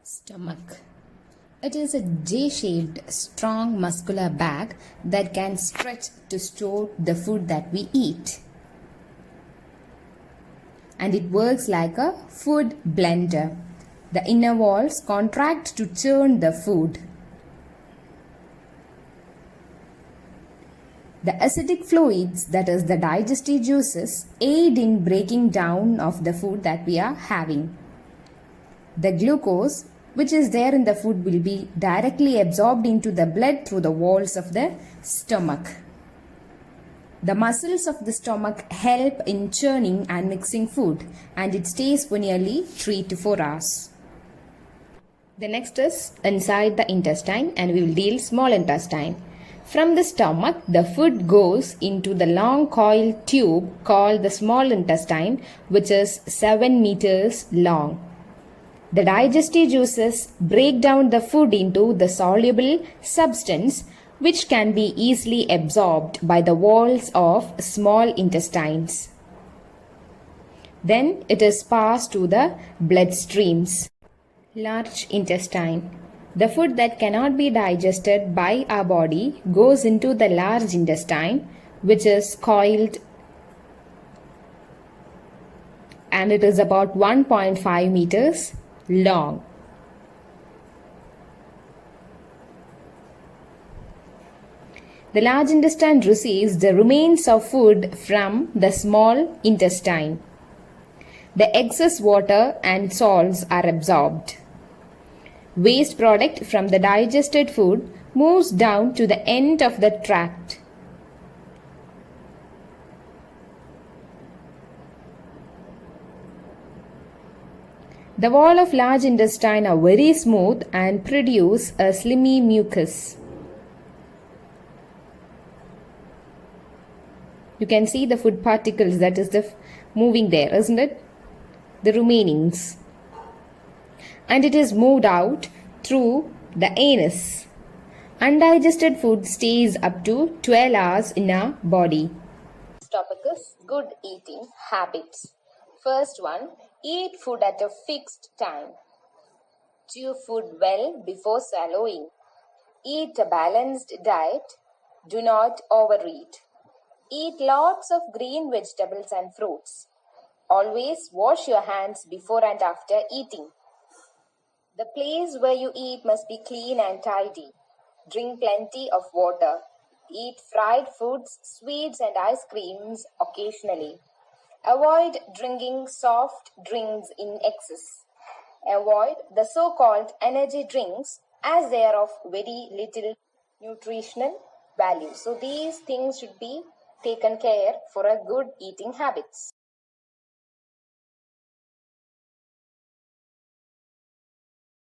Stomach. It is a J-shaped, strong muscular bag that can stretch to store the food that we eat. And it works like a food blender. The inner walls contract to churn the food. The acidic fluids, that is the digestive juices, aid in breaking down of the food that we are having. The glucose, which is there in the food, will be directly absorbed into the blood through the walls of the stomach. The muscles of the stomach help in churning and mixing food, and it stays for nearly 3 to 4 hours. The next is inside the intestine, and we will deal small intestine. From the stomach, the food goes into the long coiled tube called the small intestine, which is 7 meters long. The digestive juices break down the food into the soluble substance, which can be easily absorbed by the walls of small intestines. Then it is passed to the bloodstreams. Large intestine. The food that cannot be digested by our body goes into the large intestine, which is coiled, and it is about 1.5 meters long. The large intestine receives the remains of food from the small intestine. The excess water and salts are absorbed. Waste product from the digested food moves down to the end of the tract. The wall of large intestine are very smooth and produce a slimy mucus. You can see the food particles that is moving there, isn't it? The remainings. And it is moved out through the anus. Undigested food stays up to 12 hours in our body. This topic is good eating habits. First one, eat food at a fixed time. Chew food well before swallowing. Eat a balanced diet. Do not overeat. Eat lots of green vegetables and fruits. Always wash your hands before and after eating. The place where you eat must be clean and tidy. Drink plenty of water. Eat fried foods, sweets and ice creams occasionally. Avoid drinking soft drinks in excess. Avoid the so-called energy drinks as they are of very little nutritional value. So these things should be taken care for a good eating habits.